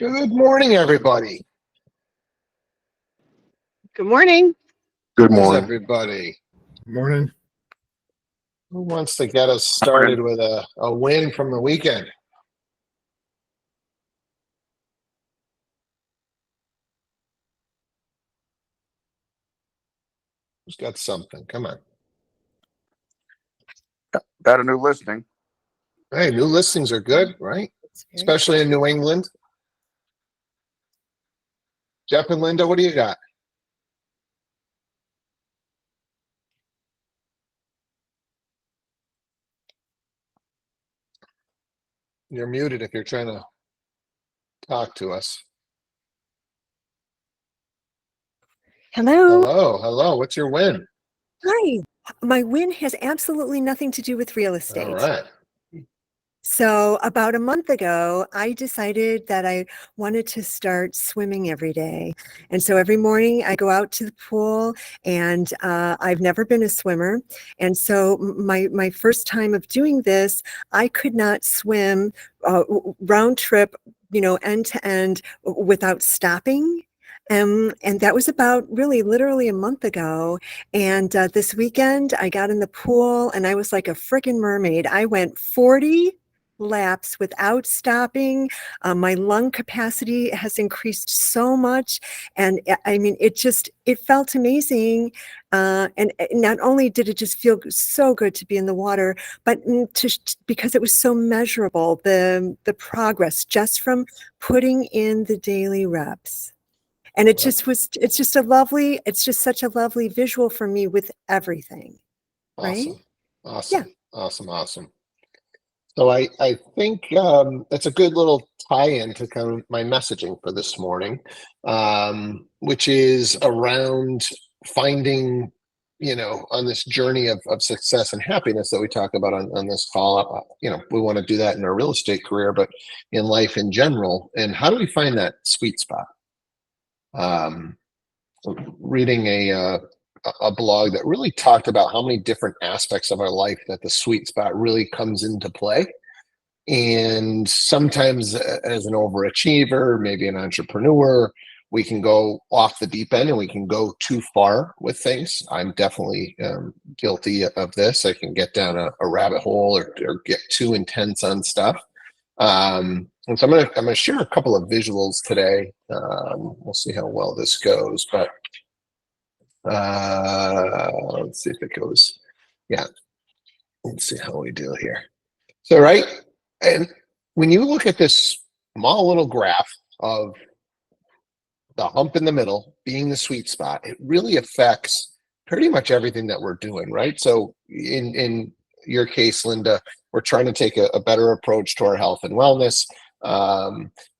Good morning, everybody. Good morning. Good How's morning. everybody? Morning. Who wants to get us started with a win from the weekend? Who's got something? Come on. Got a new listing. Hey, new listings are good, right? Especially in New England. Jeff and Linda, what do you got? You're muted if you're trying to talk to us. Hello. Hello. What's your win? Hi. My win has absolutely nothing to do with real estate. All right. So about a month ago, I decided that I wanted to start swimming every day. And so every morning I go out to the pool, and I've never been a swimmer. And so my first time of doing this, I could not swim round trip, end to end without stopping. And that was about literally a month ago. And this weekend I got in the pool and I was like a freaking mermaid. I went 40 laps without stopping. My lung capacity has increased so much. And I mean, it felt amazing. And not only did it just feel so good to be in the water, but because it was so measurable, the progress just from putting in the daily reps. And it's just such a lovely visual for me with everything. Awesome. Right? Awesome. Yeah. Awesome. So I think that's a good little tie-in to kind of my messaging for this morning, which is around finding, on this journey of success and happiness that we talk about on this call. We want to do that in our real estate career, but in life in general. And how do we find that sweet spot? Reading a blog that really talked about how many different aspects of our life that the sweet spot really comes into play. And sometimes as an overachiever, maybe an entrepreneur, we can go off the deep end and we can go too far with things. I'm definitely guilty of this. I can get down a rabbit hole or get too intense on stuff. And so I'm gonna share a couple of visuals today. We'll see how well this goes, but let's see if it goes. Yeah, let's see how we do here. So right, and when you look at this small little graph of the hump in the middle being the sweet spot, it really affects pretty much everything that we're doing, right? So in your case, Linda, we're trying to take a better approach to our health and wellness.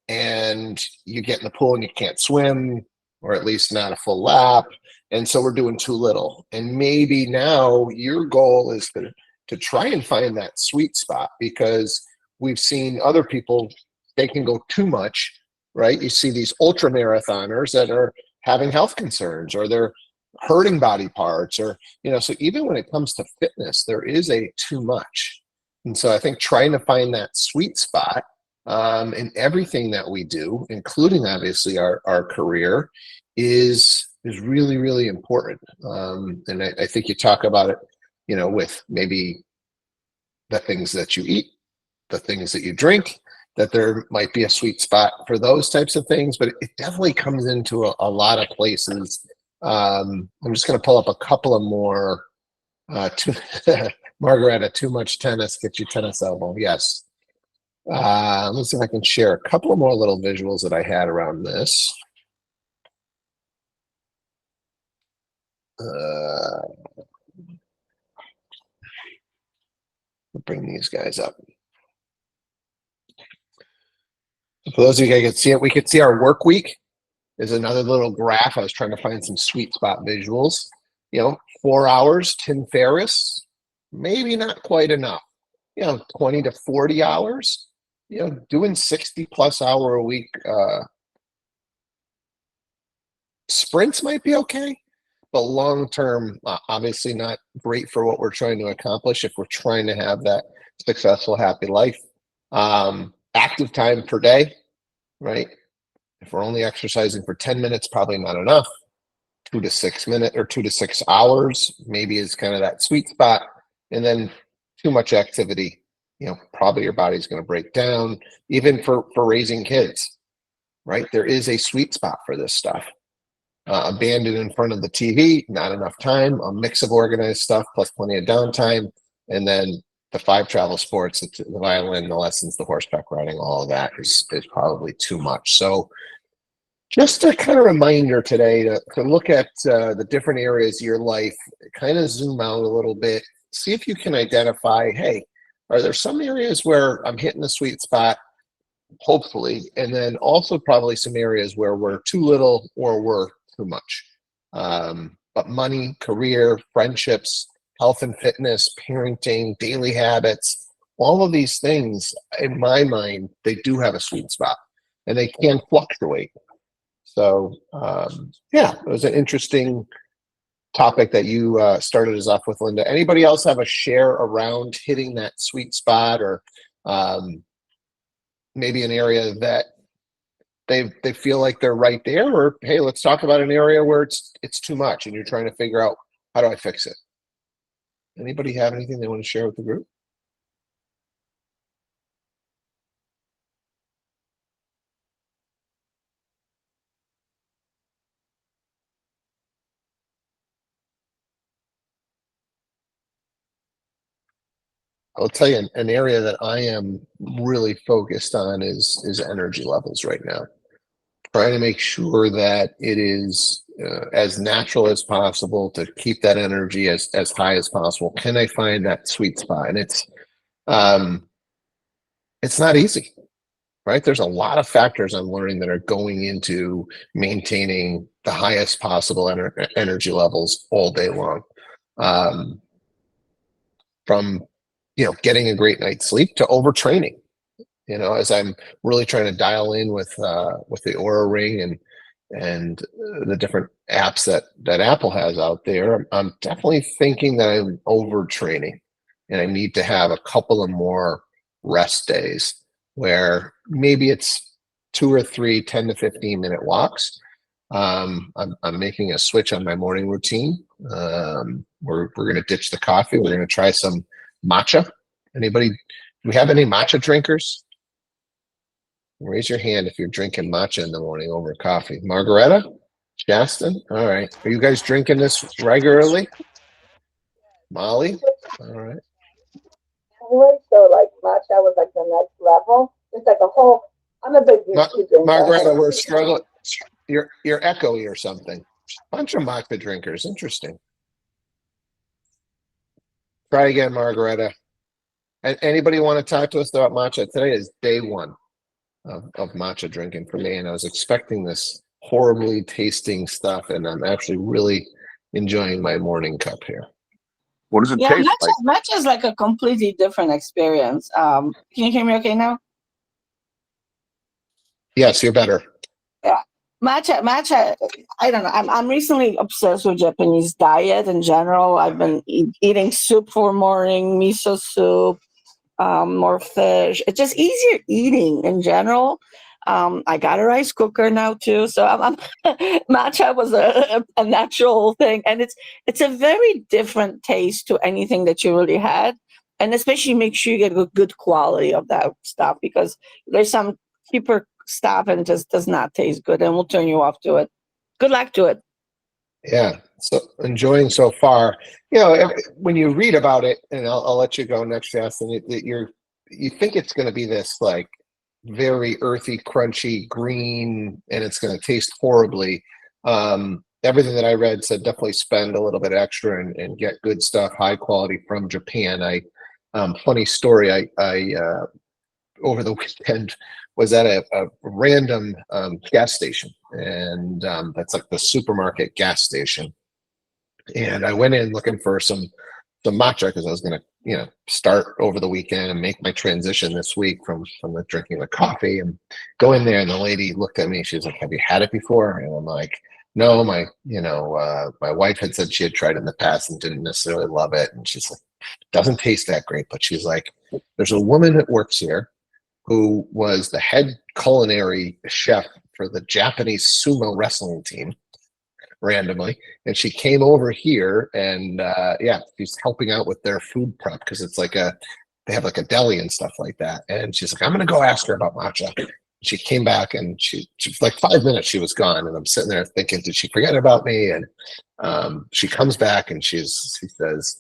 And you get in the pool and you can't swim, or at least not a full lap. And so we're doing too little. And maybe now your goal is to try and find that sweet spot, because we've seen other people, they can go too much, right? You see these ultra marathoners that are having health concerns, or they're hurting body parts, or, so even when it comes to fitness, there is a too much. And so I think trying to find that sweet spot in everything that we do, including obviously our career, is really, really important. And I think you talk about it, with maybe the things that you eat, the things that you drink, that there might be a sweet spot for those types of things, but it definitely comes into a lot of places. I'm just going to pull up a couple of more. Margaretta, too much tennis, get you tennis elbow. Yes. Let's see if I can share a couple of more little visuals that I had around this. Bring these guys up. For those of you guys can see it, we could see our work week. There's another little graph. I was trying to find some sweet spot visuals. 4 hours, Tim Ferriss, maybe not quite enough. 20 to 40 hours, doing 60 plus hour a week sprints might be okay, but long term, obviously not great for what we're trying to accomplish if we're trying to have that successful, happy life. Active time per day, right? If we're only exercising for 10 minutes, probably not enough. 2 to 6 minutes or 2 to 6 hours maybe is kind of that sweet spot. And then too much activity, probably your body's going to break down, even for raising kids, right? There is a sweet spot for this stuff. Abandoned in front of the TV, not enough time, a mix of organized stuff plus plenty of downtime, and then the 5 travel sports, the violin, the lessons, the horseback riding, all of that is probably too much. So just a kind of reminder today to look at the different areas of your life, kind of zoom out a little bit, see if you can identify, hey, are there some areas where I'm hitting the sweet spot, hopefully, and then also probably some areas where we're too little or we're too much. But money, career, friendships, health and fitness, parenting, daily habits, all of these things, in my mind, they do have a sweet spot and they can fluctuate. So, yeah, it was an interesting topic that you started us off with, Linda. Anybody else have a share around hitting that sweet spot, or maybe an area that they feel like they're right there, or hey, let's talk about an area where it's too much and you're trying to figure out, how do I fix it? Anybody have anything they want to share with the group? I'll tell you an area that I am really focused on is energy levels right now. Trying to make sure that it is as natural as possible to keep that energy as high as possible. Can I find that sweet spot? And it's not easy, right? There's a lot of factors I'm learning that are going into maintaining the highest possible energy levels all day long. From getting a great night's sleep to overtraining. As I'm really trying to dial in with the Aura Ring and the different apps that Apple has out there, I'm definitely thinking that I'm overtraining, and I need to have a couple of more rest days where maybe it's 2 or 3 10 to 15 minute walks. I'm making a switch on my morning routine. We're going to ditch the coffee. We're going to try some matcha. Anybody? Do we have any matcha drinkers? Raise your hand if you're drinking matcha in the morning over coffee. Margareta? Justin? All right. Are you guys drinking this regularly? Molly? All right. Anyway, so like matcha was like the next level. It's like a whole. I'm a big drinker. Margareta, we're struggling. You're echoey or something. Bunch of matcha drinkers. Interesting. Try again, Margareta. And anybody want to talk to us about matcha? Today is day 1 of matcha drinking for me, and I was expecting this horribly tasting stuff, and I'm actually really enjoying my morning cup here. What does it taste like? Matcha is like a completely different experience. Can you hear me okay now? Yes, you're better. Yeah. Matcha, I don't know. I'm recently obsessed with Japanese diet in general. I've been eating soup for morning, miso soup, more fish. It's just easier eating in general. I got a rice cooker now too, so matcha was a natural thing, and it's a very different taste to anything that you really had, and especially make sure you get a good quality of that stuff, because there's some cheaper stuff and it just does not taste good and will turn you off to it. Good luck to it. Yeah, so enjoying so far. When you read about it, and I'll let you go next, Justin. You think it's going to be this like very earthy, crunchy, green, and it's going to taste horribly. Everything that I read said definitely spend a little bit extra and get good stuff, high quality from Japan. Funny story. I over the weekend was at a random gas station, and that's like the supermarket gas station. And I went in looking for some matcha because I was going to, start over the weekend and make my transition this week from the drinking the coffee, and go in there. And the lady looked at me. She's like, "Have you had it before?" And I'm like, "No, my wife had said she had tried it in the past and didn't necessarily love it." And she's like, "Doesn't taste that great." But she's like, "There's a woman that works here who was the head culinary chef for the Japanese sumo wrestling team randomly, and she came over here, and yeah, she's helping out with their food prep because it's like they have like a deli and stuff like that. And she's like, I'm gonna go ask her about matcha. She came back, and she like 5 minutes she was gone, and I'm sitting there thinking, did she forget about me? And she comes back, and she says,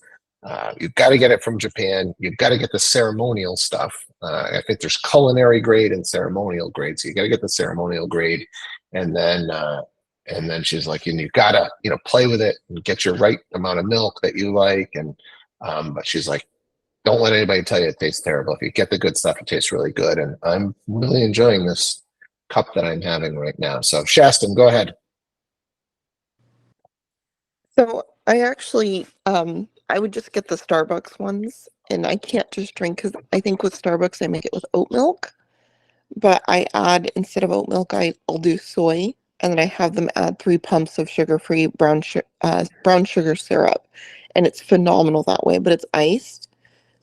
you've got to get it from Japan. You've got to get the ceremonial stuff. I think there's culinary grade and ceremonial grade, so you got to get the ceremonial grade, and then she's like, and you've got to play with it and get your right amount of milk that you like. And but she's like, don't let anybody tell you it tastes terrible. If you get the good stuff, it tastes really good. And I'm really enjoying this cup that I'm having right now. So Shaston, go ahead. So I actually, I would just get the Starbucks ones, and I can't just drink, because I think with Starbucks I make it with oat milk, but I add, instead of oat milk, I'll do soy, and then I have them add 3 pumps of sugar-free brown sugar syrup, and it's phenomenal that way, but it's iced.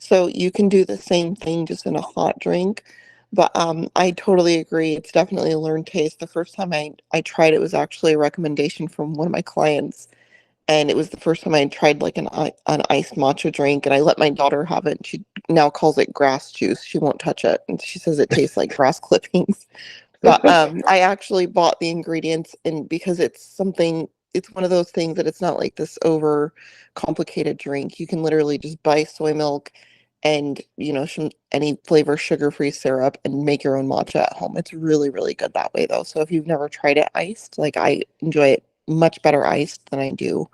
So you can do the same thing just in a hot drink. But I totally agree. It's definitely a learned taste. The first time I tried it was actually a recommendation from one of my clients. And it was the first time I had tried like an iced matcha drink. And I let my daughter have it. She now calls it grass juice. She won't touch it. And she says it tastes like grass clippings. But I actually bought the ingredients, and because it's one of those things that it's not like this over complicated drink. You can literally just buy soy milk and any flavor sugar-free syrup and make your own matcha at home. It's really, really good that way though. So if you've never tried it iced, like, I enjoy it much better iced than I do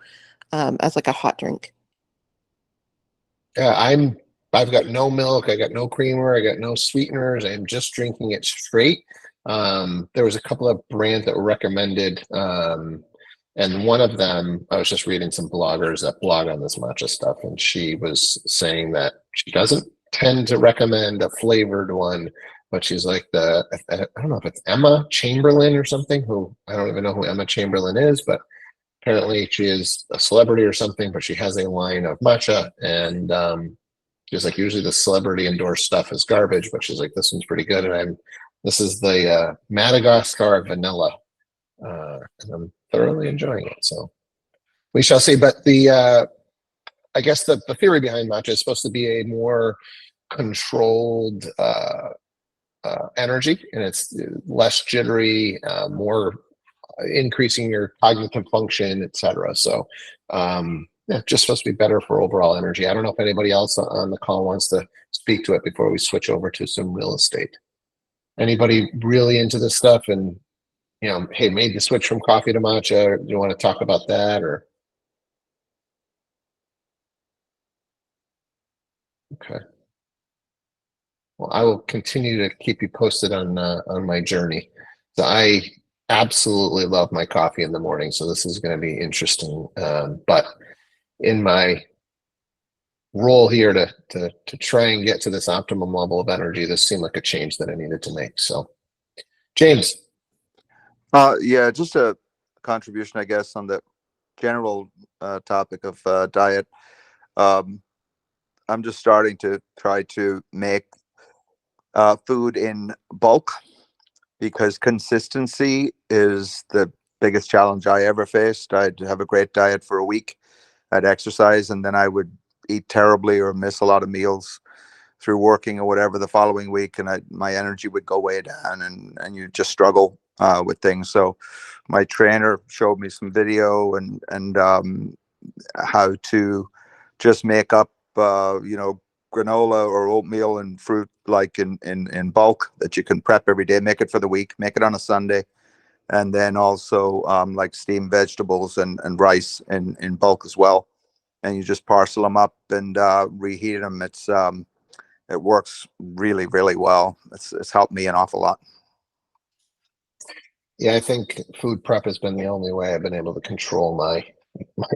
as like a hot drink. Yeah, I've got no milk, I got no creamer, I got no sweeteners. I'm just drinking it straight. There was a couple of brands that were recommended. And one of them, I was just reading some bloggers that blog on this matcha stuff, and she was saying that she doesn't tend to recommend a flavored one, but she's like I don't know if it's Emma Chamberlain or something, who I don't even know who Emma Chamberlain is, but apparently she is a celebrity or something, but she has a line of matcha, and she's like, usually the celebrity endorsed stuff is garbage, but she's like, this one's pretty good. And this is the Madagascar vanilla. And I'm thoroughly enjoying it. So we shall see. But I guess the theory behind matcha is supposed to be a more controlled energy, and it's less jittery, more increasing your cognitive function, etc. So yeah, just supposed to be better for overall energy. I don't know if anybody else on the call wants to speak to it before we switch over to some real estate. Anybody really into this stuff and hey, made the switch from coffee to matcha? Do you want to talk about that? Or okay. Well, I will continue to keep you posted on my journey. So I absolutely love my coffee in the morning, so this is going to be interesting. But in my role here to try and get to this optimum level of energy, this seemed like a change that I needed to make. So, James. Yeah, just a contribution, I guess, on the general topic of diet. I'm just starting to try to make food in bulk, because consistency is the biggest challenge I ever faced. I'd have a great diet for a week, I'd exercise, and then I would eat terribly or miss a lot of meals through working or whatever the following week, and my energy would go way down, and you just struggle with things. So my trainer showed me some video and how to just make up granola or oatmeal and fruit, like in bulk, that you can prep every day, make it for the week, make it on a Sunday, and then also like steamed vegetables and rice in bulk as well, and you just parcel them up and reheat them. It works really, really well. It's helped me an awful lot. Yeah, I think food prep has been the only way I've been able to control my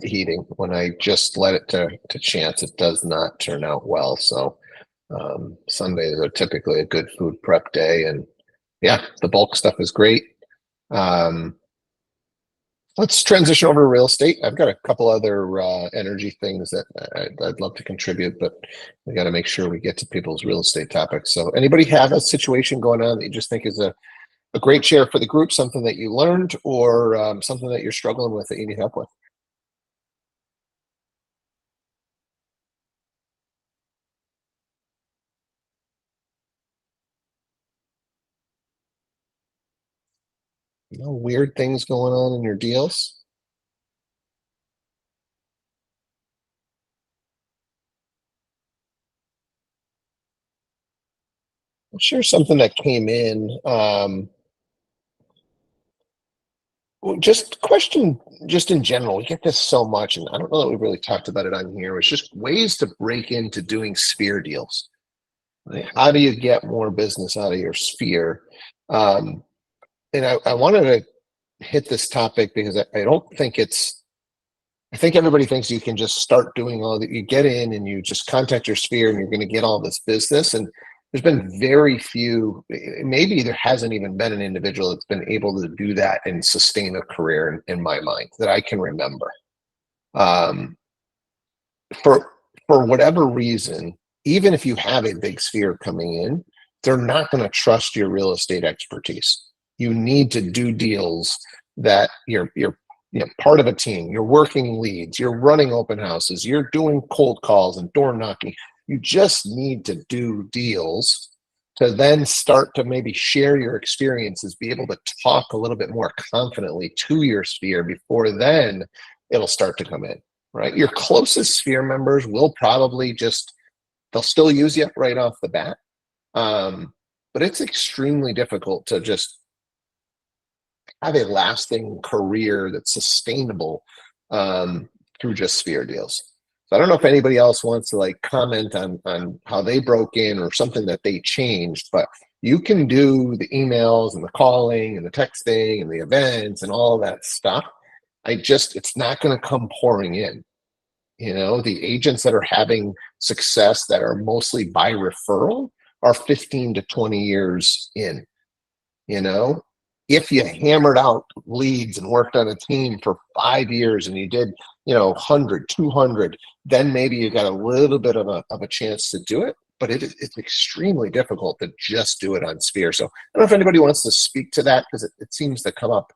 eating. When I just let it to chance, it does not turn out well. So Sundays are typically a good food prep day, and yeah, the bulk stuff is great. Let's transition over to real estate. I've got a couple other energy things that I'd love to contribute, but we got to make sure we get to people's real estate topics. So anybody have a situation going on that you just think is a great share for the group, something that you learned, or something that you're struggling with that you need help with. No weird things going on in your deals? I'll share something that came in. Well, just question, just in general, we get this so much, and I don't know that we've really talked about it on here. It's just ways to break into doing sphere deals. Right? How do you get more business out of your sphere? And I wanted to hit this topic because I don't think I think everybody thinks you can just start doing all that. You get in and you just contact your sphere and you're going to get all this business. And there's been very few, maybe there hasn't even been an individual that's been able to do that and sustain a career in my mind that I can remember. Um, for whatever reason, even if you have a big sphere coming in, they're not going to trust your real estate expertise. You need to do deals that you're part of a team, you're working leads, you're running open houses, you're doing cold calls and door knocking. You just need to do deals to then start to maybe share your experiences, be able to talk a little bit more confidently to your sphere before then it'll start to come in, right? Your closest sphere members will probably they'll still use you right off the bat. But it's extremely difficult to just have a lasting career that's sustainable through just sphere deals. So I don't know if anybody else wants to like comment on how they broke in or something that they changed, but you can do the emails and the calling and the texting and the events and all that stuff. It's not going to come pouring in. The agents that are having success that are mostly by referral are 15 to 20 years in. If you hammered out leads and worked on a team for 5 years and you did 100 200, then maybe you got a little bit of a chance to do it, but it's extremely difficult to just do it on sphere. So I don't know if anybody wants to speak to that, because it seems to come up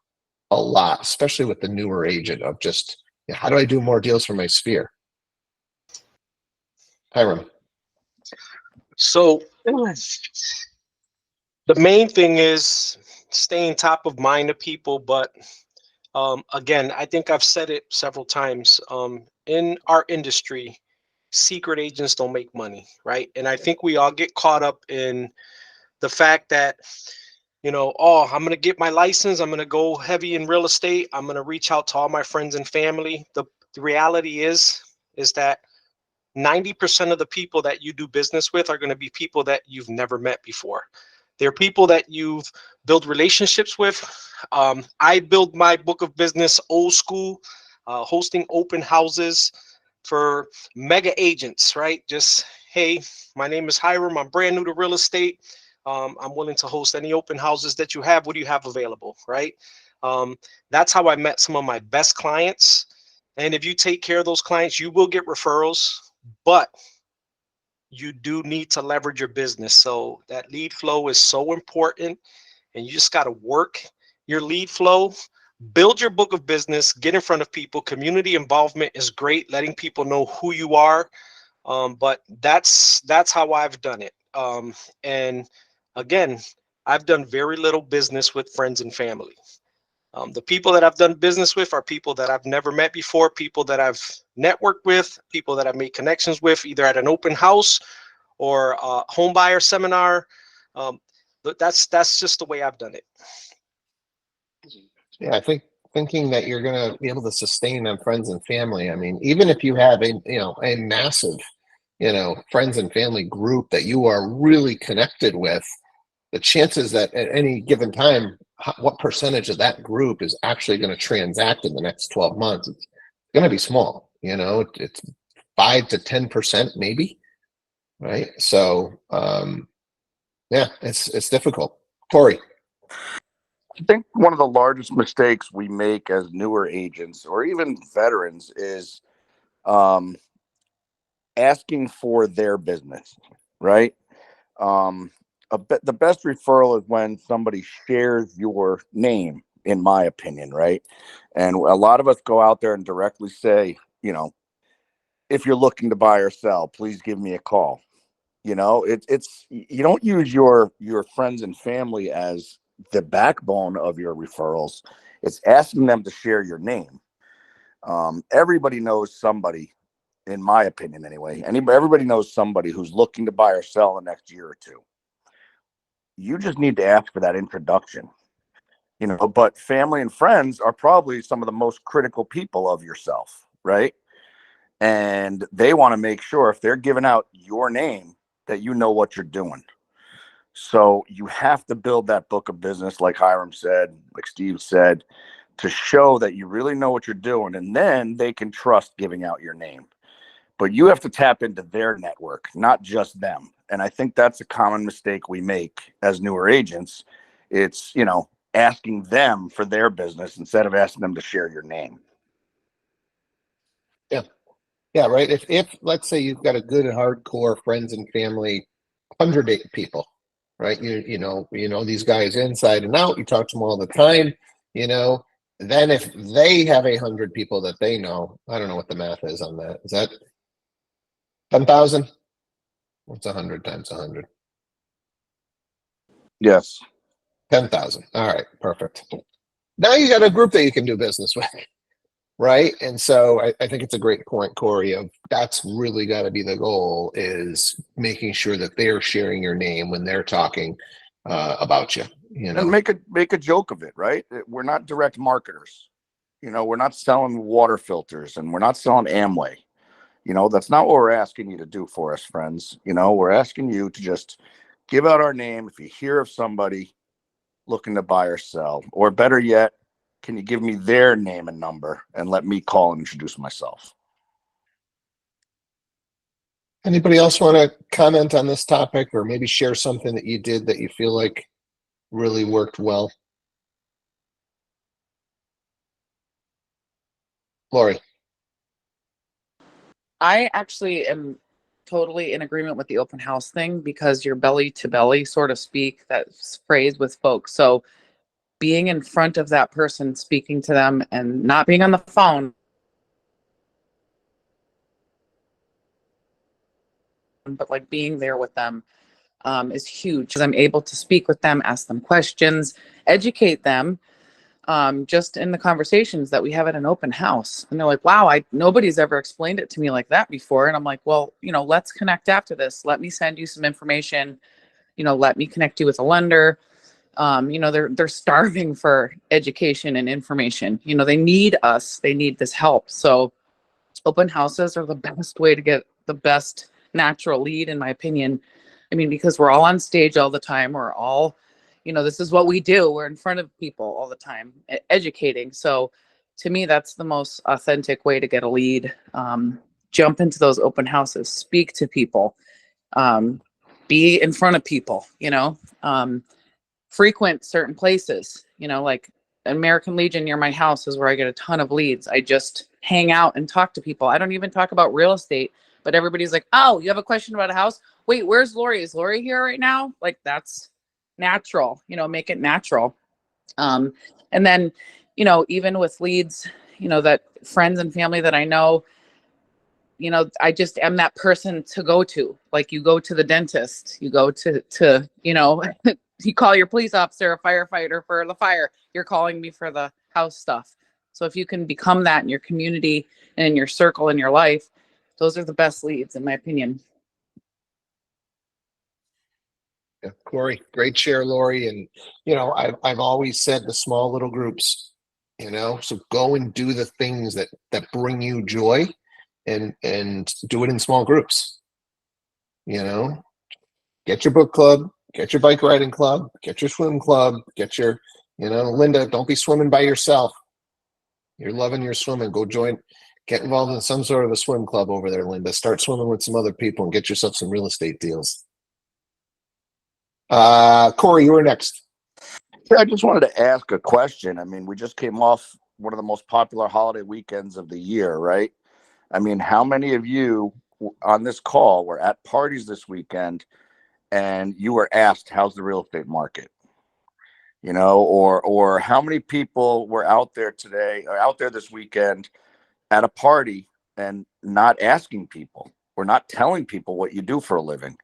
a lot, especially with the newer agent, of just how do I do more deals for my sphere? Hiram. So the main thing is staying top of mind of people. But again, I think I've said it several times. In our industry, secret agents don't make money, right? And I think we all get caught up in the fact that, oh, I'm going to get my license. I'm going to go heavy in real estate. I'm going to reach out to all my friends and family. The reality is that 90% of the people that you do business with are going to be people that you've never met before. They're people that you've built relationships with. I build my book of business old school, hosting open houses for mega agents, right? Just, hey, my name is Hiram. I'm brand new to real estate. I'm willing to host any open houses that you have. What do you have available, right? That's how I met some of my best clients. And if you take care of those clients, you will get referrals, but you do need to leverage your business. So that lead flow is so important, and you just got to work your lead flow, build your book of business, get in front of people. Community involvement is great, letting people know who you are. But that's how I've done it. And again, I've done very little business with friends and family. The people that I've done business with are people that I've never met before, people that I've networked with, people that I've made connections with, either at an open house or a home buyer seminar. But that's just the way I've done it. Yeah, I think thinking that you're going to be able to sustain on friends and family. I mean, even if you have a massive, friends and family group that you are really connected with, the chances that at any given time, what percentage of that group is actually going to transact in the next 12 months, it's going to be small. It's 5 to 10% maybe, right? So, yeah, it's difficult. Corey. I think one of the largest mistakes we make as newer agents or even veterans is asking for their business, right? the best referral is when somebody shares your name, in my opinion, right? And a lot of us go out there and directly say, if you're looking to buy or sell, please give me a call. It's you don't use your friends and family as the backbone of your referrals. It's asking them to share your name. Everybody knows somebody, in my opinion, anyway. Everybody knows somebody who's looking to buy or sell in the next year or two. You just need to ask for that introduction. But family and friends are probably some of the most critical people of yourself, right? And they want to make sure if they're giving out your name that you know what you're doing. So you have to build that book of business, like Hiram said, like Steve said, to show that you really know what you're doing, and then they can trust giving out your name. But you have to tap into their network, not just them. And I think that's a common mistake we make as newer agents. It's, asking them for their business instead of asking them to share your name. Yeah. Yeah, right. If let's say you've got a good hardcore friends and family, 100 people, right? You know these guys inside and out. You talk to them all the time. Then if they have 100 people that they know, I don't know what the math is on that. Is that 10,000? What's 100 times 100? Yes. 10,000. All right, perfect. Now you got a group that you can do business with. Right. And so I think it's a great point, Corey, of that's really got to be the goal, is making sure that they're sharing your name when they're talking about you. And make a joke of it, right? We're not direct marketers. We're not selling water filters, and we're not selling Amway. That's not what we're asking you to do for us, friends. We're asking you to just give out our name if you hear of somebody looking to buy or sell, or better yet, can you give me their name and number and let me call and introduce myself? Anybody else want to comment on this topic, or maybe share something that you did that you feel like really worked well? Lori. I actually am totally in agreement with the open house thing, because you're belly to belly, so to speak, that phrase with folks. So being in front of that person, speaking to them, and not being on the phone, but like being there with them, is huge, because I'm able to speak with them, ask them questions, educate them, just in the conversations that we have at an open house. And they're like, wow, nobody's ever explained it to me like that before. And I'm like, well, let's connect after this. Let me send you some information. Let me connect you with a lender. They're starving for education and information. They need us. They need this help. So open houses are the best way to get the best natural lead, in my opinion. I mean, because we're all on stage all the time. We're all, this is what we do. We're in front of people all the time, educating. So to me, that's the most authentic way to get a lead. Jump into those open houses, speak to people, be in front of people, frequent certain places, like American Legion near my house is where I get a ton of leads. I just hang out and talk to people. I don't even talk about real estate, but everybody's like, oh, you have a question about a house? Wait, where's Lori? Is Lori here right now? Like, that's natural, make it natural. And then, even with leads, that friends and family that I know, I just am that person to go to. Like, you go to the dentist, you go to you call your police officer, a firefighter for the fire. You're calling me for the house stuff. So if you can become that in your community and in your circle in your life, those are the best leads, in my opinion. Yeah, Corey, great share, Lori. And I've always said the small little groups, so go and do the things that bring you joy, and do it in small groups. Get your book club, get your bike riding club, get your swim club, get your, Linda, don't be swimming by yourself. You're loving your swimming. Go get involved in some sort of a swim club over there, Linda. Start swimming with some other people and get yourself some real estate deals. Corey, you were next. Yeah, I just wanted to ask a question. I mean, we just came off one of the most popular holiday weekends of the year, right? I mean, how many of you on this call were at parties this weekend and you were asked, how's the real estate market? You know, or how many people were out there today or out there this weekend at a party and not asking people or not telling people what you do for a living?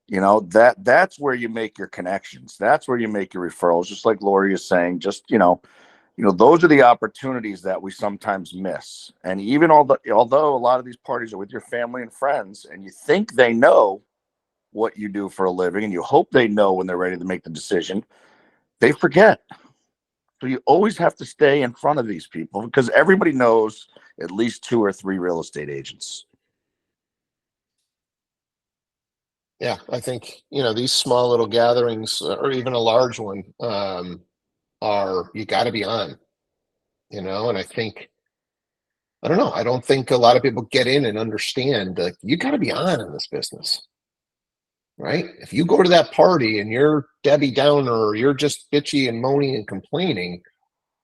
You know, that's where you make your connections. That's where you make your referrals. Just like Lori is saying, just, those are the opportunities that we sometimes miss. And even although a lot of these parties are with your family and friends, and you think they know what you do for a living, and you hope they know when they're ready to make the decision, they forget. So you always have to stay in front of these people because everybody knows at least 2 or 3 real estate agents. Yeah, I think, these small little gatherings or even a large one, you got to be on, and I don't know. I don't think a lot of people get in and understand, like, you got to be on in this business, right? If you go to that party and you're Debbie Downer or you're just bitchy and moaning and complaining,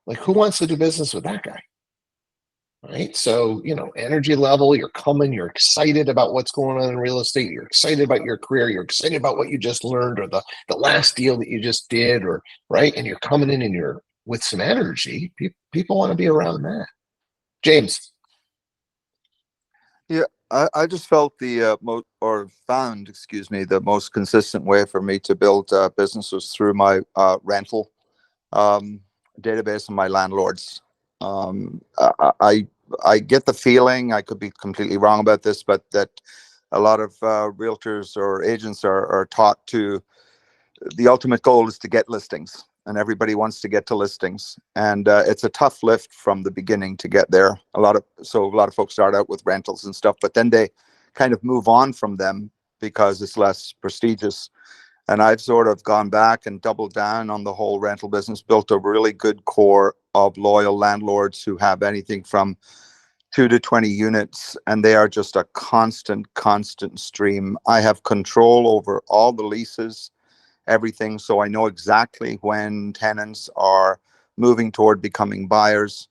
like, who wants to do business with that guy? Right. So, energy level, you're coming, you're excited about what's going on in real estate. You're excited about your career. You're excited about what you just learned or the last deal that you just did, or right. And you're coming in and you're with some energy. People want to be around that. James. Yeah, I just felt found, excuse me, the most consistent way for me to build business was through my rental um, database and my landlords. I get the feeling, I could be completely wrong about this, but that a lot of realtors or agents are taught to, the ultimate goal is to get listings, and everybody wants to get to listings, and it's a tough lift from the beginning to get there. A lot of folks start out with rentals and stuff, but then they kind of move on from them because it's less prestigious. And I've sort of gone back and doubled down on the whole rental business, built a really good core of loyal landlords who have anything from 2 to 20 units, and they are just a constant stream. I have control over all the leases, everything. So I know exactly when tenants are moving toward becoming buyers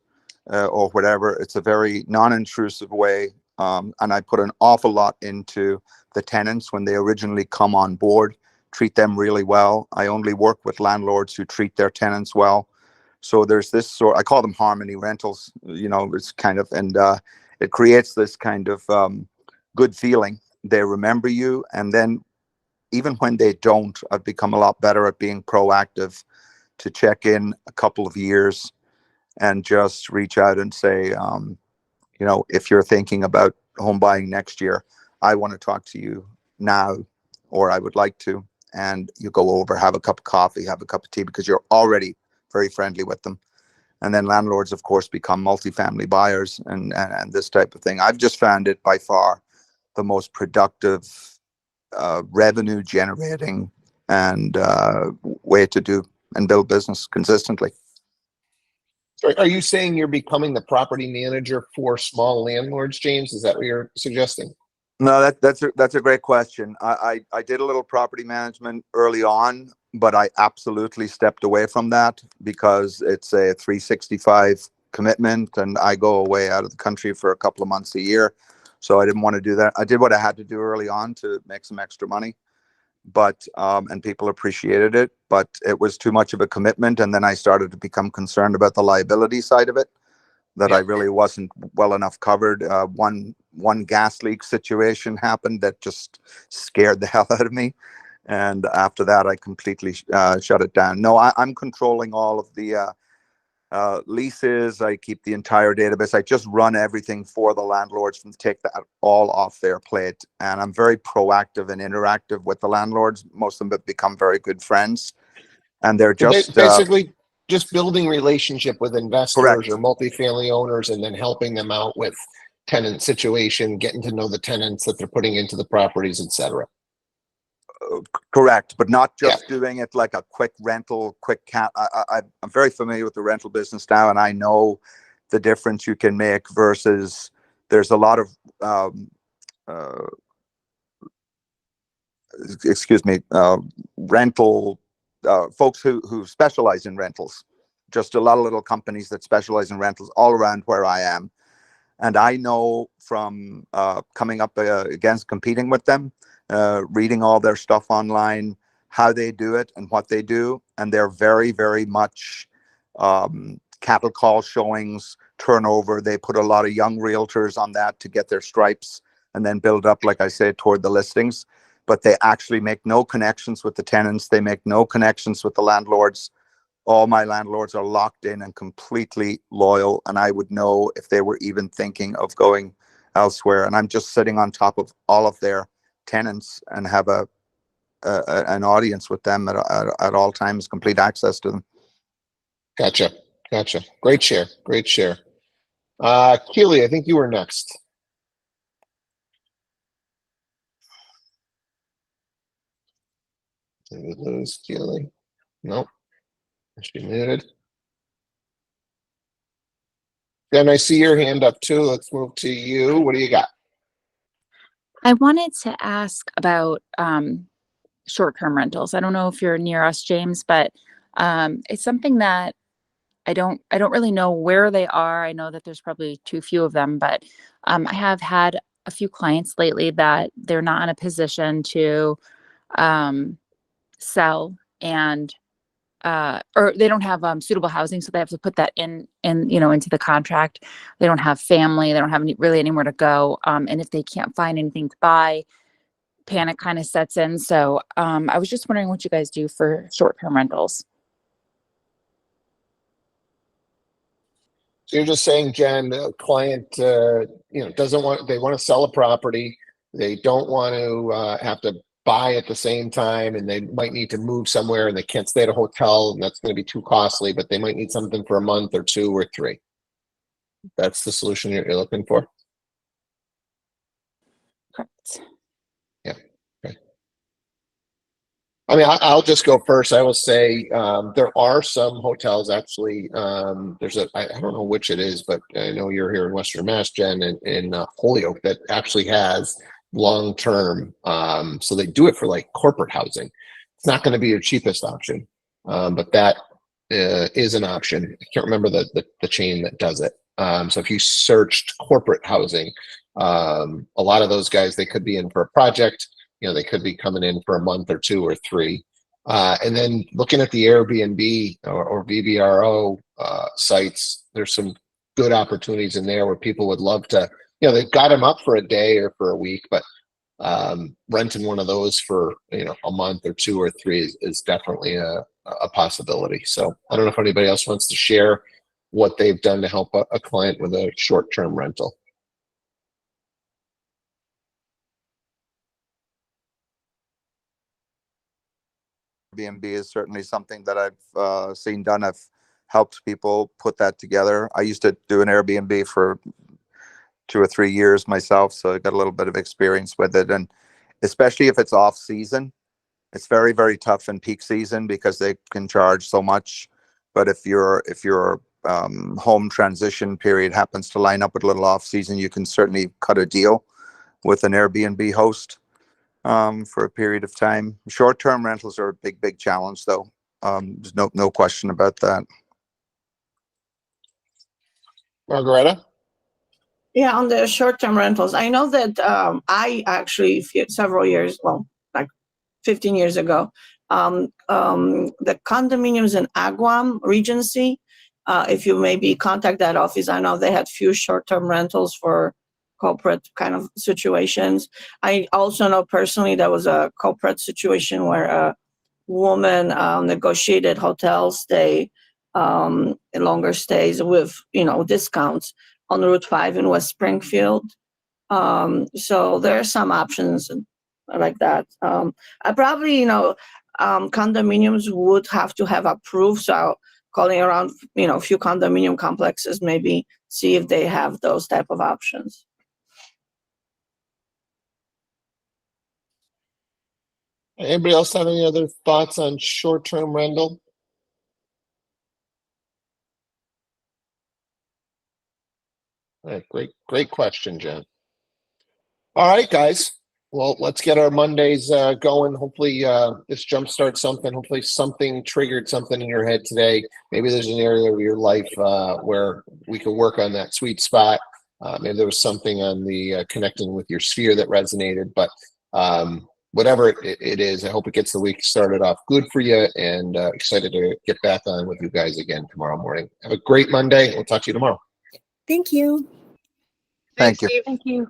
or whatever. It's a very non-intrusive way. And I put an awful lot into the tenants when they originally come on board, treat them really well. I only work with landlords who treat their tenants well. So there's this I call them harmony rentals, it's kind of, and it creates this kind of good feeling. They remember you. And then even when they don't, I've become a lot better at being proactive to check in a couple of years and just reach out and say, if you're thinking about home buying next year, I want to talk to you now, or I would like to. And you go over, have a cup of coffee, have a cup of tea, because you're already very friendly with them. And then landlords, of course, become multifamily buyers and this type of thing. I've just found it by far the most productive, revenue generating and way to do and build business consistently. Are you saying you're becoming the property manager for small landlords, James? Is that what you're suggesting? No, that's a great question. I did a little property management early on, but I absolutely stepped away from that because it's a 365 commitment, and I go away out of the country for a couple of months a year. So I didn't want to do that. I did what I had to do early on to make some extra money, but and people appreciated it, but it was too much of a commitment. And then I started to become concerned about the liability side of it, that I really wasn't well enough covered. One gas leak situation happened that just scared the hell out of me. And after that, I completely shut it down. No, I'm controlling all of the leases. I keep the entire database. I just run everything for the landlords and take that all off their plate. And I'm very proactive and interactive with the landlords. Most of them have become very good friends, and they're just basically just building relationship with investors correct. or multifamily owners, and then helping them out with tenant situation, getting to know the tenants that they're putting into the properties, etc. Correct, but not just doing it like a quick rental, quick cat. I'm very familiar with the rental business now, and I know the difference you can make versus there's a lot of excuse me, rental folks who specialize in rentals. Just a lot of little companies that specialize in rentals all around where I am. And I know from coming up against competing with them reading all their stuff online, how they do it and what they do. And they're very, very much cattle call showings, turnover. They put a lot of young realtors on that to get their stripes and then build up, like I said, toward the listings. But they actually make no connections with the tenants. They make no connections with the landlords. All my landlords are locked in and completely loyal. And I would know if they were even thinking of going elsewhere. And I'm just sitting on top of all of their tenants and have an audience with them at all times, complete access to them. Gotcha. Great share. Keely, I think you were next. Did we lose Keely? Nope. She muted. Then I see your hand up too. Let's move to you. What do you got? I wanted to ask about short-term rentals. I don't know if you're near us, James, but it's something that I don't really know where they are. I know that there's probably too few of them, but I have had a few clients lately that they're not in a position to sell, and or they don't have suitable housing, so they have to put that in into the contract. They don't have family, they don't have really anywhere to go, and if they can't find anything to buy, panic kind of sets in. So I was just wondering what you guys do for short-term rentals. So you're just saying, Jen, the client, doesn't want, they want to sell a property. They don't want to have to buy at the same time, and they might need to move somewhere and they can't stay at a hotel, and that's going to be too costly, but they might need something for a month or 2 or 3. That's the solution you're looking for? Correct. Yeah. Okay. I mean, I'll just go first. I will say there are some hotels actually. There's I don't know which it is, but I know you're here in Western Mass, Jen, in Holyoke, that actually has long-term. So they do it for like corporate housing. It's not going to be your cheapest option, but that is an option. I can't remember the chain that does it. So if you searched corporate housing, a lot of those guys, they could be in for a project. They could be coming in for a month or 2 or 3. And then looking at the Airbnb or VVRO sites, there's some good opportunities in there where people would love to, they've got them up for a day or for a week, but renting one of those for, a month or 2 or 3 is definitely a possibility. So I don't know if anybody else wants to share what they've done to help a client with a short-term rental. Airbnb is certainly something that I've seen done. I've helped people put that together. I used to do an Airbnb for 2 or 3 years myself, so I got a little bit of experience with it. And especially if it's off season, it's very, very tough in peak season because they can charge so much. But if your home transition period happens to line up with a little off season, you can certainly cut a deal with an Airbnb host for a period of time. Short-term rentals are a big, big challenge, though. There's no question about that. Margareta? Yeah, on the short-term rentals, I know that I actually several years, well, like 15 years ago, the condominiums in Aguam Regency, if you maybe contact that office, I know they had few short-term rentals for corporate kind of situations. I also know personally there was a corporate situation where a woman negotiated hotel stay, longer stays with, discounts on Route 5 in West Springfield. So there are some options like that. I probably, condominiums would have to have approved. So calling around, a few condominium complexes, maybe see if they have those type of options. Anybody else have any other thoughts on short-term rental? All right, great question, Jen. All right, guys. Well, let's get our Mondays going. Hopefully this jumpstarts something. Hopefully something triggered something in your head today. Maybe there's an area of your life where we could work on that sweet spot. Maybe there was something on the connecting with your sphere that resonated. But whatever it is, I hope it gets the week started off good for you, and excited to get back on with you guys again tomorrow morning. Have a great Monday. We'll talk to you tomorrow. Thank you. Thank you. Thank you.